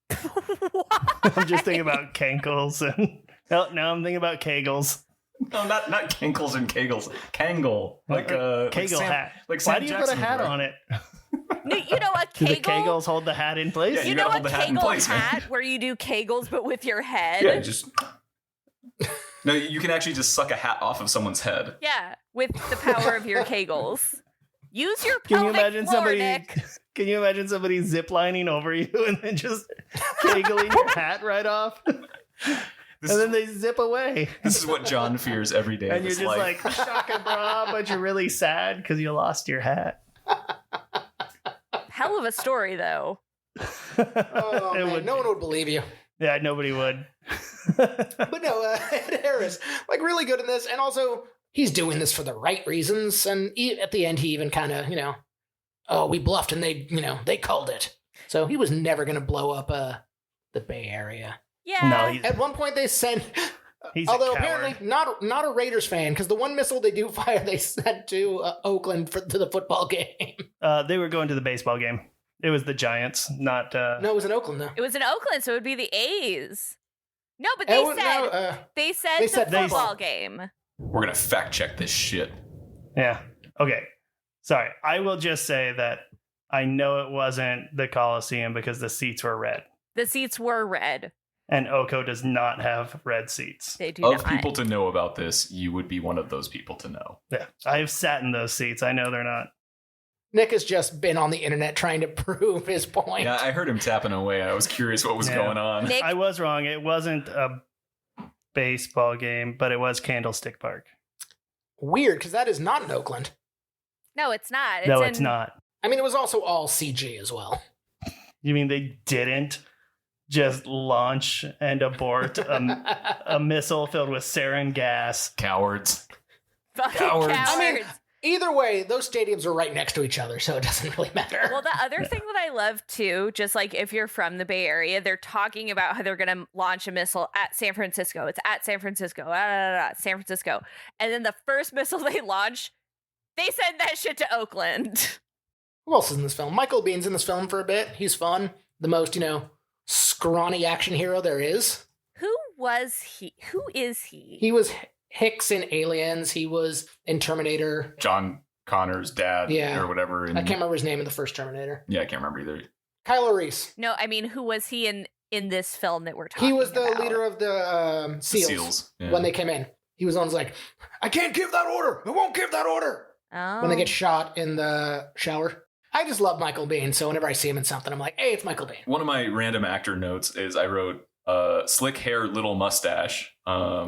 I'm just thinking about Kankles and now I'm thinking about Kegels. No, not Kankles and Kegels. Kangol. Like a Kegel hat. Like Sam Why do you Jackson put a hat would wear. on it? You know a Do the Kegel? Kegels hold the hat in place? Yeah, You you know gotta a hold the hat in Kegel place, man. hat where you do Kegels but with your head? Yeah, just... No, you can actually just suck a hat off of someone's head. Yeah, with the power of your Kegels. Use your Can you pelvic imagine floor, somebody? Nick. Can you imagine somebody ziplining over you and then just kegling your hat right off? This, And then they zip away. this is what John fears every day And of you're his just life. like, shaka bra, but you're really sad because you lost your hat. Hell of a story, though. oh, It man, would no be. one would believe you. Yeah, nobody would. But no, Ed Harris, like really good in this, and also he's doing this for the right reasons. And at the end, he even kind of, oh, we bluffed and they called it. So he was never going to blow up the Bay Area. Yeah. No, he's, At one point, they sent, he's although a coward. apparently not a Raiders fan, because the one missile they do fire, they sent to Oakland to the football game. They were going to the baseball game. It was the Giants, not... No, it was in Oakland though. It was in Oakland, so it would be the A's. No, but Oh, no, they said they the said football game. We're going to fact check this shit. Yeah. Okay. Sorry. I will just say that I know it wasn't the Coliseum because the seats were red. The seats were red. And Oko does not have red seats. They do Of not. people to know about this, you would be one of those people to know. Yeah. I've sat in those seats. I know they're not. Nick has just been on the internet trying to prove his point. Yeah, I heard him tapping away. I was curious what was Yeah. going on. Nick, I was wrong. It wasn't a baseball game, but it was Candlestick Park. Weird, because that is not in Oakland. no, it's not. It's not. I mean, it was also all CG as well. You mean they didn't just launch and abort a missile filled with sarin gas? Cowards. Fucking Cowards. cowards. I mean, either way, those stadiums are right next to each other, so it doesn't really matter. Well, the other thing that I love too, just like if you're from the Bay Area, they're talking about how they're going to launch a missile at San Francisco. It's at San Francisco, San Francisco. And then the first missile they launch, they send that shit to Oakland. Who else is in this film? Michael Bihn's in this film for a bit. He's fun. The most, scrawny action hero there is. Who was he? Who is he? He was Hicks in Aliens. He was in Terminator. John Connor's dad Yeah. or whatever. I can't remember his name in the first Terminator. Yeah, I can't remember either. Kylo Reese. No, I mean, who was he in this film that we're talking He was the about? leader of the The SEALs, SEALs. Yeah. when they came in. He was on like, I can't give that order. I won't give that order. Oh. When they get shot in the shower. I just love Michael Biehn, so whenever I see him in something, I'm like, hey, it's Michael Biehn. One of my random actor notes is I wrote slick hair, little mustache. Oh.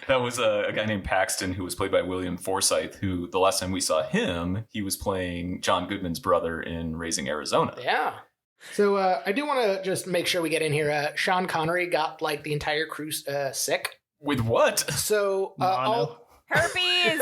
That was a guy named Paxton who was played by William Forsythe, who the last time we saw him, he was playing John Goodman's brother in Raising Arizona. Yeah. So I do want to just make sure we get in here. Sean Connery got like the entire crew sick. With what? So Mono. Herpes.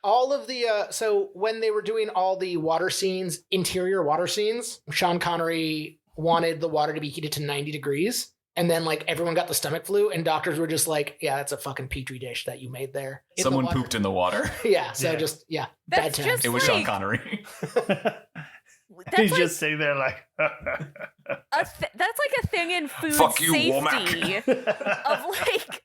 all of the so when they were doing all the water scenes, interior water scenes, Sean Connery wanted the water to be heated to 90 degrees. And then like everyone got the stomach flu and doctors were just like, yeah, that's a fucking petri dish that you made there. In the Someone water. pooped in the water. Yeah. So Yeah. just, bad That's times. just It was like, Sean Connery. He's like, just sitting there like, that's like a thing in food Fuck you, safety of like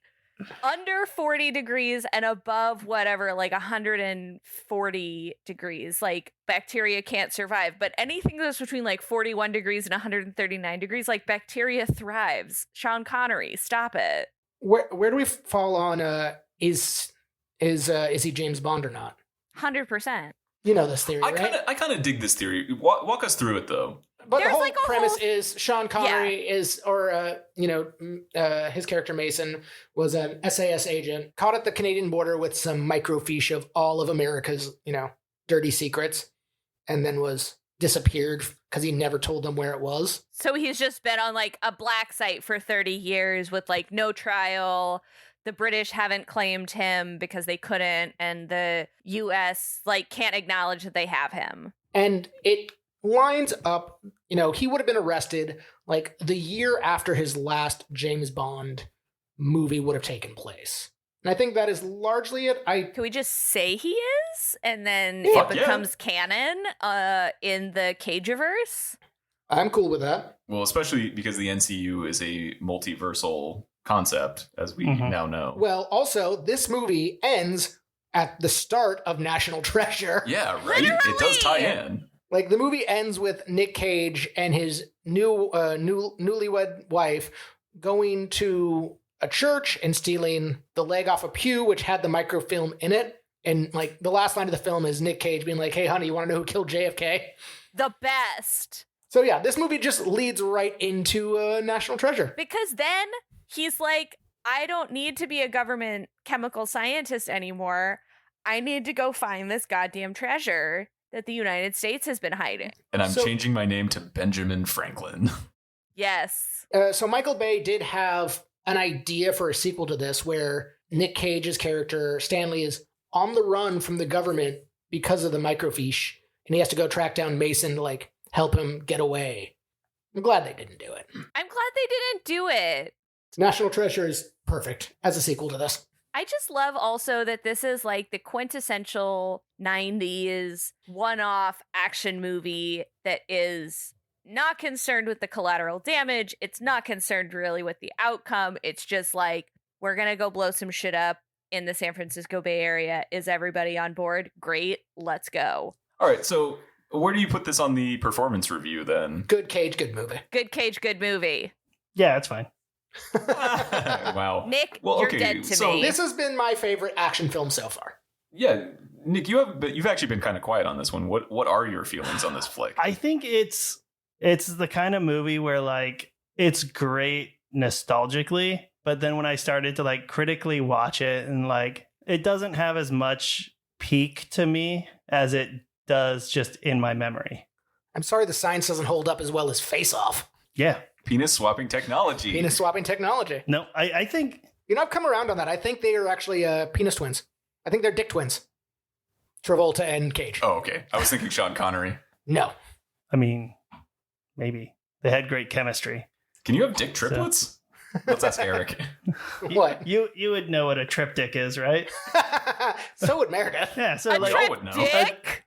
under 40 degrees and above whatever, like 140 degrees. Like bacteria can't survive. But anything that's between like 41 degrees and 139 degrees, like bacteria thrives. Sean Connery, stop it. Where do we fall on is he James Bond or not? 100%. You know this theory, right? I kind of dig this theory. Walk us through it though. But There's the whole like a premise whole- is Sean Connery is, or his character Mason was an SAS agent caught at the Canadian border with some microfiche of all of America's, dirty secrets, and then was disappeared because he never told them where it was. So he's just been on like a black site for 30 years with like no trial. The British haven't claimed him because they couldn't, and the US like can't acknowledge that they have him. And it lines up, he would have been arrested like the year after his last James Bond movie would have taken place. And I think that is largely it. Can we just say he is? And then Yeah. it becomes canon in the Cageverse? I'm cool with that. Well, especially because the NCU is a multiversal concept, as we now know. Well, also, this movie ends at the start of National Treasure. Yeah, right? It does tie in. Like, the movie ends with Nick Cage and his newlywed wife going to a church and stealing the leg off a pew, which had the microfilm in it. And, like, the last line of the film is Nick Cage being like, hey, honey, you want to know who killed JFK? The best. So, yeah, this movie just leads right into National Treasure. Because then he's like, I don't need to be a government chemical scientist anymore. I need to go find this goddamn treasure that the United States has been hiding. And I'm changing my name to Benjamin Franklin. Yes. So Michael Bay did have an idea for a sequel to this where Nick Cage's character, Stanley, is on the run from the government because of the microfiche, and he has to go track down Mason to, like, help him get away. I'm glad they didn't do it. I'm glad they didn't do it. National Treasure is perfect as a sequel to this. I just love also that this is like the quintessential 90s one-off action movie that is not concerned with the collateral damage. It's not concerned really with the outcome. It's just like, we're going to go blow some shit up in the San Francisco Bay Area. Is everybody on board? Great. Let's go. All right, so where do you put this on the performance review then? Good Cage, good movie. Good Cage, good movie. yeah, it's fine. Wow. Nick, Well, you're okay, dead to so me. This has been my favorite action film so far. Yeah, Nick, you've actually been kind of quiet on this one. What are your feelings on this flick? I think it's the kind of movie where like it's great nostalgically, but then when I started to like critically watch it, and like it doesn't have as much peak to me as it does just in my memory. I'm sorry the science doesn't hold up as well as Face Off. Yeah. Penis swapping technology. Penis swapping technology. No, I think I've come around on that. I think they are actually penis twins. I think they're dick twins. Travolta and Cage. Oh, okay. I was thinking Sean Connery. No. I mean, maybe they had great chemistry. Can you have dick triplets? Let's ask Eric. What? You would know what a triptych is, right? So would Meredith. Yeah, so A like Joe would know. triptych?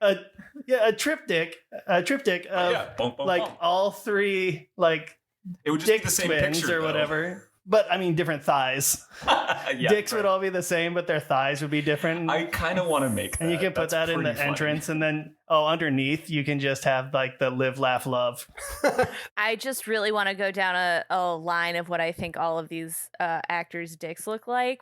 a triptych of Yeah, bump, bump, like bump. all three like It would just be dick the same twins picture or though. whatever. But I mean, different thighs. Yeah, Dicks right. would all be the same, but their thighs would be different. I kind of want to make that. and you can put That's that in the pretty funny. entrance, and then underneath you can just have like the live, laugh, love. I just really want to go down a line of what I think all of these actors' dicks look like.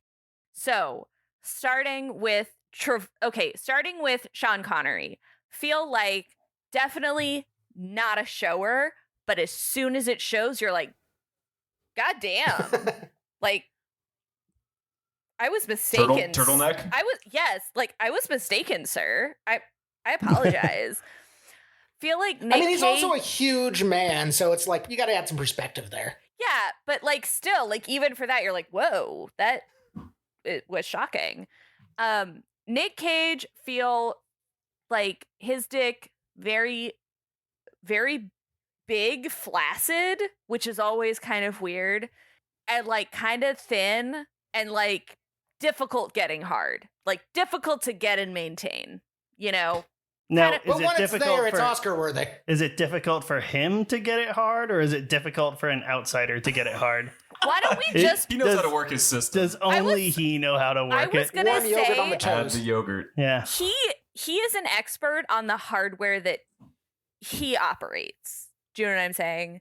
So, starting with Sean Connery, feel like definitely not a shower, but as soon as it shows, you're like, God damn. Like, I was mistaken. Turtleneck? I was mistaken, sir. I apologize. Feel like Nick I mean, he's Cage- also a huge man, so it's like, you got to add some perspective there. Yeah, but like still, like even for that, you're like, whoa, it was shocking. Nick Cage feel like his dick very, very big, flaccid, which is always kind of weird, and like kind of thin and like difficult getting hard, like difficult to get and maintain, you know? Now, Kinda- But is it when it's difficult there, it's for Oscar worthy. is it difficult for him to get it hard, or is it difficult for an outsider to get it hard? Why don't we just? He knows Does- how to work his system. Does only he know how to I work was it? gonna Warm yogurt on the say Add the toes. yogurt. Yeah. he is an expert on the hardware that he operates. Do you know what I'm saying?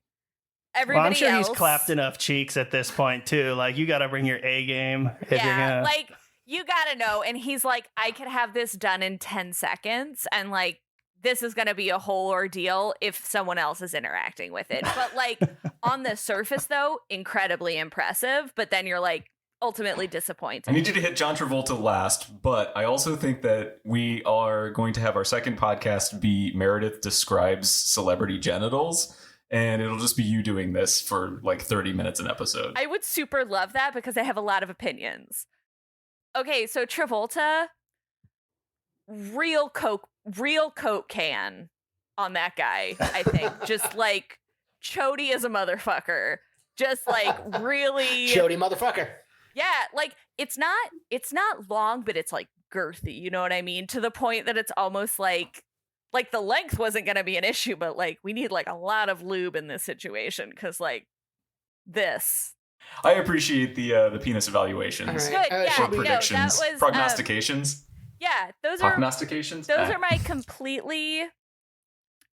Everybody Well, I'm sure else, he's clapped enough cheeks at this point too. Like, you got to bring your A game if you're Yeah, gonna. like you gotta know. And he's like, I could have this done in 10 seconds, and like this is gonna be a whole ordeal if someone else is interacting with it. But like on the surface, though, incredibly impressive. But then you're like ultimately disappointed. I need you to hit John Travolta last, but I also think that we are going to have our second podcast be Meredith Describes Celebrity Genitals, and it'll just be you doing this for like 30 minutes an episode. I would super love that because I have a lot of opinions. Okay, so Travolta, real coke can on that guy, I think. Just like chody as a motherfucker. Just like really Jody motherfucker. Yeah, like it's not long, but it's like girthy, you know what I mean? To the point that it's almost like the length wasn't going to be an issue, but like we need like a lot of lube in this situation because like this. I appreciate the penis evaluations. All right. Good, yeah, should Or we- no, predictions. that was, prognostications. Yeah, those are Prognostications? my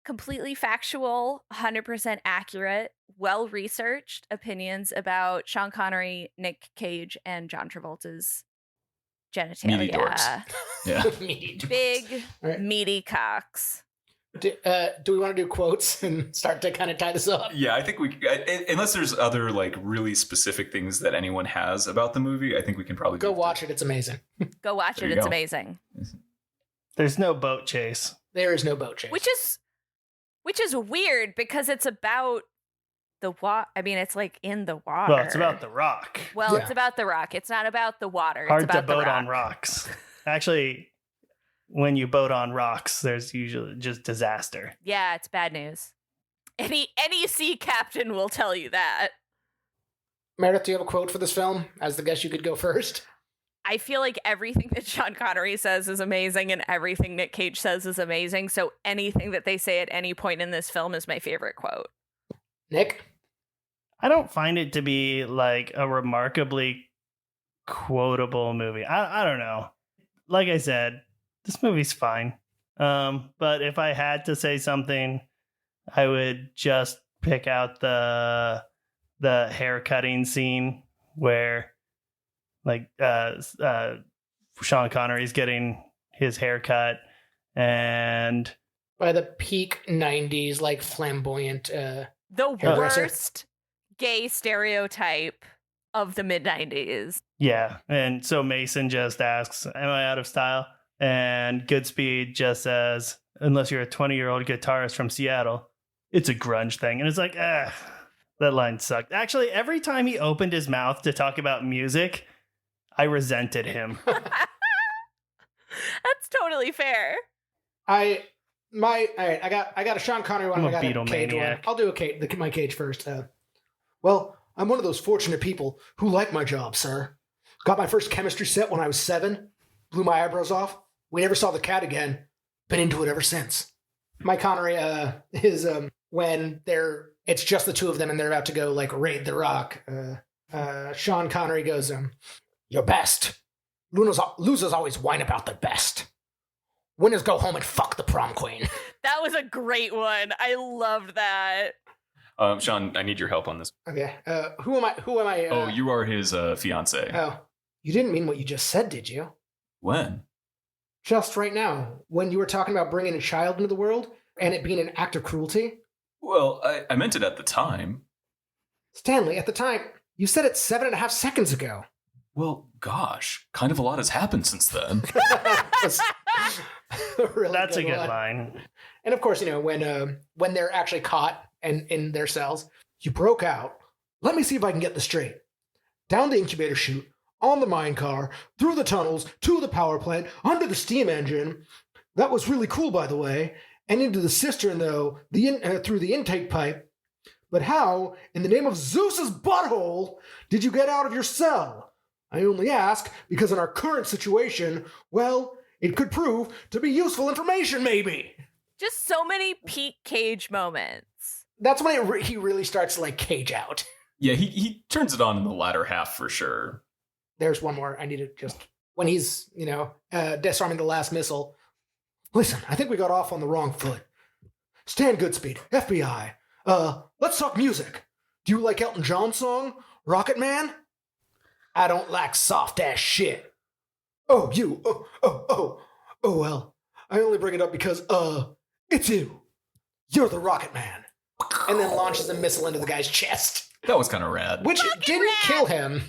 completely factual, 100% accurate, well-researched opinions about Sean Connery, Nick Cage, and John Travolta's genitalia. Meaty dorks. Yeah. Big, All right. meaty cocks. Do we want to do quotes and start to kind of tie this up? Yeah, I think unless there's other like really specific things that anyone has about the movie, I think we can probably Go move to- watch it. It's amazing. Go watch There it. you It's go. amazing. There's no boat chase. There is no boat chase. Which is weird because it's about the water. I mean, it's like in the water. Well, it's about the rock. Well, Yeah. it's about the rock. It's not about the water. Hard it's to about the boat rock. on rocks. Actually, when you boat on rocks, there's usually just disaster. Yeah, it's bad news. Any sea captain will tell you that. Meredith, do you have a quote for this film? As the guest, you could go first. I feel like everything that Sean Connery says is amazing and everything Nick Cage says is amazing. So anything that they say at any point in this film is my favorite quote. Nick? I don't find it to be like a remarkably quotable movie. I don't know. Like I said, this movie's fine. But if I had to say something, I would just pick out the hair cutting scene where like Sean Connery's getting his hair cut and By the peak 90s, like flamboyant. The Hairdresser. worst gay stereotype of the mid 90s. yeah. And so Mason just asks, am I out of style? And Goodspeed just says, unless you're a 20-year-old guitarist from Seattle, it's a grunge thing. And it's like, that line sucked. Actually, every time he opened his mouth to talk about music, I resented him. That's totally fair. All right, I got a Sean Connery one. I'm and a I got a Cage one. Beatlemaniac. I'll do my Cage first. Well, I'm one of those fortunate people who like my job, sir. Got my first chemistry set when I was 7. Blew my eyebrows off. We never saw the cat again. Been into it ever since. My Connery is when it's just the two of them and they're about to go like raid the rock. Sean Connery goes, "Your best. Losers always whine about their best. Winners go home and fuck the prom queen." That was a great one. I loved that. Sean, I need your help on this. Okay. Who am I? You are his fiance. Oh, you didn't mean what you just said, did you? When? Just right now, when you were talking about bringing a child into the world and it being an act of cruelty? Well, I meant it at the time. Stanley, at the time, you said it 7.5 seconds ago. Well, gosh, kind of a lot has happened since then. That's That's a good line. line. And of course, when they're actually caught and in their cells, you broke out. Let me see if I can get this straight. Down the incubator chute, on the mine car, through the tunnels, to the power plant, under the steam engine. That was really cool, by the way. And into the cistern, though, through the intake pipe. But how, in the name of Zeus's butthole, did you get out of your cell? I only ask because in our current situation, well, It could prove to be useful information, maybe. Just so many Pete Cage moments. That's when he really starts to, like, cage out. Yeah, he turns it on in the latter half for sure. There's one more. I need to just... When he's, disarming the last missile. Listen, I think we got off on the wrong foot. Stan Goodspeed, FBI. Let's talk music. Do you like Elton John's song, Rocket Man? I don't like soft-ass shit. Oh, you. Oh, well. I only bring it up because, it's you. You're the Rocket Man. And then launches a missile into the guy's chest. That was kind of rad. Which didn't kill him.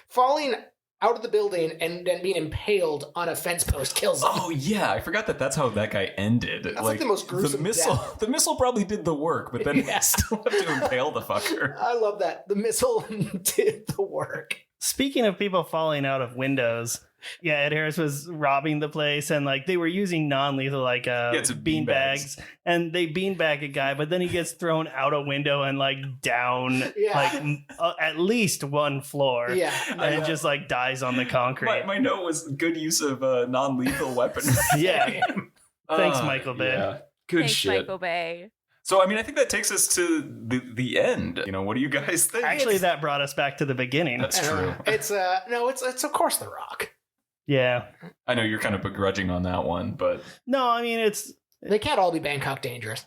Falling out of the building and then being impaled on a fence post kills him. Oh, yeah. I forgot that's how that guy ended. That's like the most gruesome death. The missile probably did the work, but then he still have to impale the fucker. I love that. The missile did the work. Speaking of people falling out of windows, yeah, Ed Harris was robbing the place, and like they were using non-lethal bean bags, and they beanbag a guy, but then he gets thrown out a window and like down at least one floor, and just like dies on the concrete. My note was good use of non-lethal weapons. Yeah, thanks, Michael Bay. Yeah. Good Thanks, shit, Michael Bay. So, I mean, I think that takes us to the end. What do you guys think? Actually, that brought us back to the beginning. That's true. It's of course The Rock. Yeah. I know you're kind of begrudging on that one, but... No, I mean, they can't all be Bangkok Dangerous.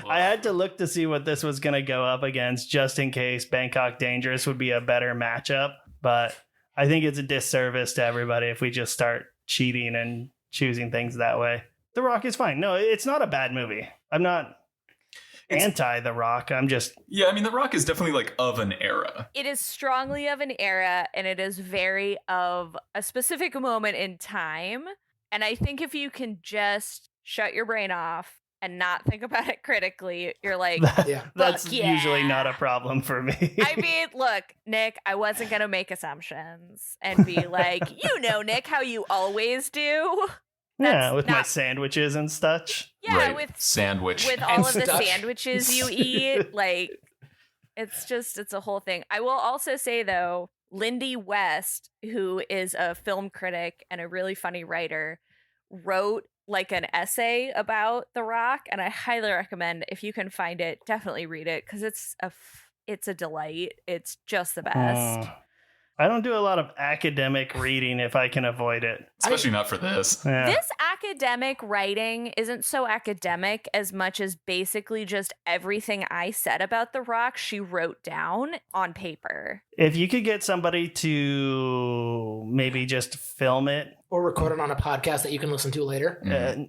I had to look to see what this was going to go up against just in case Bangkok Dangerous would be a better matchup. But I think it's a disservice to everybody if we just start cheating and choosing things that way. The Rock is fine. No, it's not a bad movie. I'm not anti The Rock. I'm just... Yeah, I mean, The Rock is definitely like of an era. It is strongly of an era, and it is very of a specific moment in time. And I think if you can just shut your brain off and not think about it critically, you're like, that's usually not a problem for me. I mean, look, Nick, I wasn't going to make assumptions and be like, Nick, how you always do. With my sandwiches and such. Yeah, right. with sandwich. With all of the sandwiches you eat. Like, it's a whole thing. I will also say, though, Lindy West, who is a film critic and a really funny writer, wrote like an essay about The Rock. And I highly recommend, if you can find it, definitely read it, because it's a delight. It's just the best. I don't do a lot of academic reading if I can avoid it. Especially not for this. Yeah. This academic writing isn't so academic as much as basically just everything I said about The Rock, she wrote down on paper. If you could get somebody to maybe just film it. Or record it on a podcast that you can listen to later.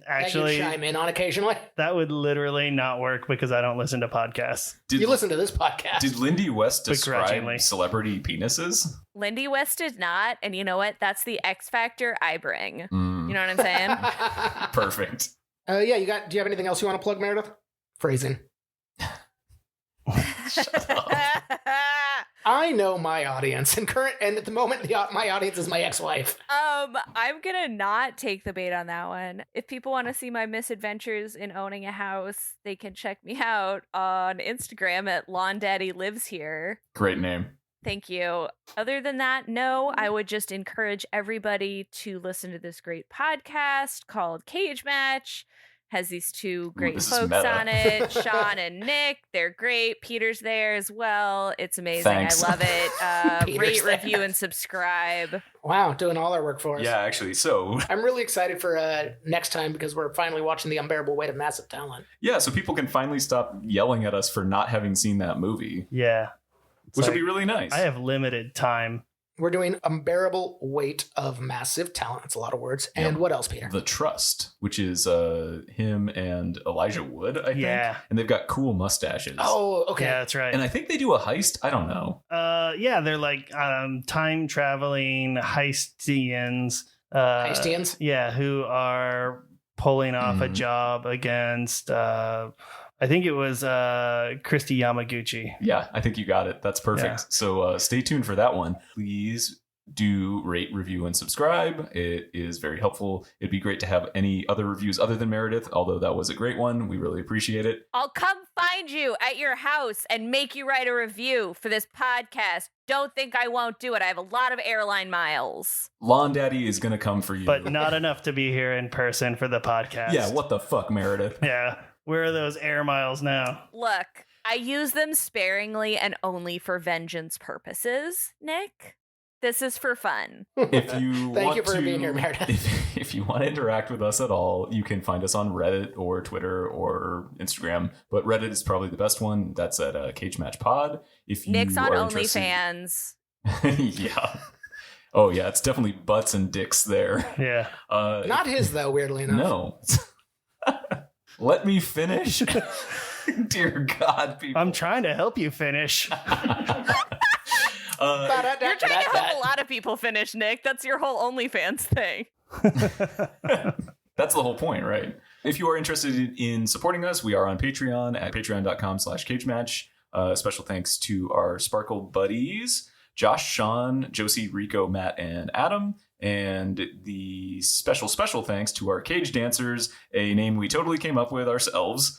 Actually, that you chime in on occasionally. That would literally not work because I don't listen to podcasts. You listen to this podcast. Did Lindy West describe celebrity penises? Lindy West did not. And you know what? That's the X factor I bring. You know what I'm saying? Perfect. Do you have anything else you want to plug, Meredith? Phrasing. Shut up. I know my audience, and at the moment, my audience is my ex-wife. I'm gonna not take the bait on that one. If people want to see my misadventures in owning a house, they can check me out on Instagram at Lawn Daddy Lives Here. Great name. Thank you. Other than that, no, I would just encourage everybody to listen to this great podcast called Cage Match. Has these two great folks on it, Sean and Nick. They're great. Peter's there as well. It's amazing. Thanks. I love it. Rate, review, and subscribe. Wow, doing all our work for us. Yeah, actually, so... I'm really excited for next time because we're finally watching The Unbearable Weight of Massive Talent. Yeah, so people can finally stop yelling at us for not having seen that movie. Yeah. Which would be really nice. I have limited time. We're doing Unbearable Weight of Massive Talent. That's a lot of words. And what else, Peter? The Trust, which is him and Elijah Wood, I think. Yeah. And they've got cool mustaches. Oh, okay. Yeah, that's right. And I think they do a heist. I don't know. Yeah, they're like time traveling heistians. Heistians? Yeah, who are pulling off a job against... I think it was Christy Yamaguchi. Yeah, I think you got it. That's perfect. Yeah. So stay tuned for that one. Please do rate, review, and subscribe. It is very helpful. It'd be great to have any other reviews other than Meredith, although that was a great one. We really appreciate it. I'll come find find you at your house and make you write a review for this podcast. Don't think I won't do it. I have a lot of airline miles. Lawn Daddy is going to come for you. But not enough to be here in person for the podcast. Yeah, what the fuck, Meredith? Yeah. Where are those air miles now? Look, I use them sparingly and only for vengeance purposes, Nick. This is for fun. If you Thank want you for to, being here, Meredith. If you want to interact with us at all, you can find us on Reddit or Twitter or Instagram. But Reddit is probably the best one. That's at Cage Match Pod. If you Nick's on are interested- OnlyFans. Yeah. Oh yeah, it's definitely butts and dicks there. Yeah. Not his, though, weirdly enough. No. Let me finish. Dear God, people. I'm trying to help you finish. You're trying to help a lot of people finish, Nick. That's your whole OnlyFans thing. That's the whole point, right? If you are interested in supporting us, we are on Patreon at patreon.com/cagematch. Special thanks to our Sparkle buddies, Josh, Sean, Josie, Rico, Matt, and Adam. And the special thanks to our cage dancers, a name we totally came up with ourselves,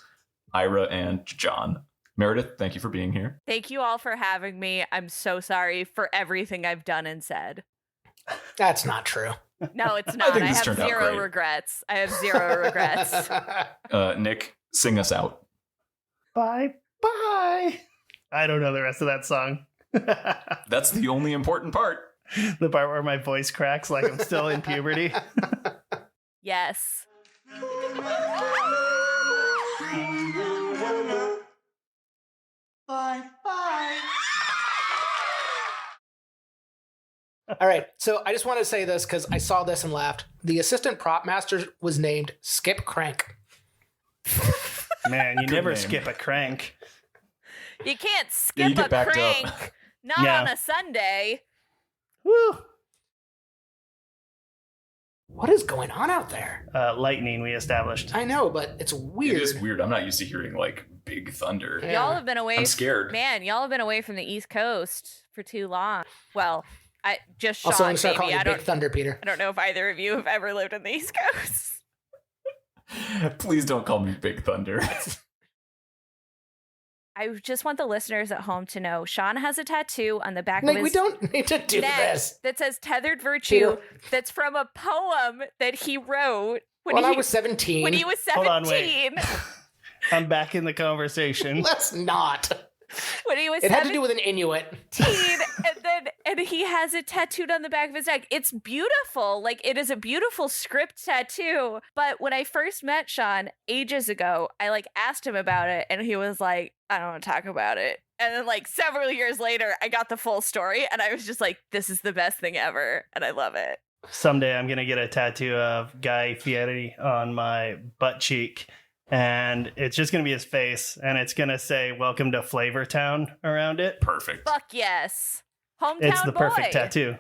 Ira and John. Meredith, thank you for being here. Thank you all for having me. I'm so sorry for everything I've done and said. That's not true. No, it's not. think I this have turned out zero great. regrets. I have zero regrets. Nick, sing us out. Bye. Bye. I don't know the rest of that song. That's the only important part. The part where my voice cracks like I'm still in puberty. Yes. Bye. Bye. All right, so I just want to say this because I saw this and laughed. The assistant prop master was named Skip Crank. Man, you Good never name. skip a crank. You can't Yeah, you skip get a backed up. crank. Not Yeah. on a Sunday. Woo! What is going on out there? Lightning, we established. I know, but it's weird. It is weird. I'm not used to hearing like big thunder. Yeah. Y'all have been away. I'm scared. Man, y'all have been away from the East Coast for too long. Well, I just Also, I'm Sean, going to start maybe. calling you I Big don't. Thunder, Peter. I don't know if either of you have ever lived in the East Coast. Please don't call me Big Thunder. I just want the listeners at home to know Sean has a tattoo on the back Nick, of we his don't need to do neck this. that says Tethered Virtue. Peter. That's from a poem that he wrote When I was 17. when he was Hold on, 17. wait. I'm back in the conversation. Let's not. When he was It had 17. to do with an Inuit. And he has it tattooed on the back of his neck. It's beautiful. Like, it is a beautiful script tattoo. But when I first met Sean ages ago, I like asked him about it and he was like, I don't want to talk about it. And then like several years later, I got the full story and I was just like, this is the best thing ever. And I love it. Someday I'm going to get a tattoo of Guy Fieri on my butt cheek. And it's just going to be his face. And it's going to say, welcome to Flavortown around it. Perfect. Fuck yes. Hometown It's the boy. perfect tattoo.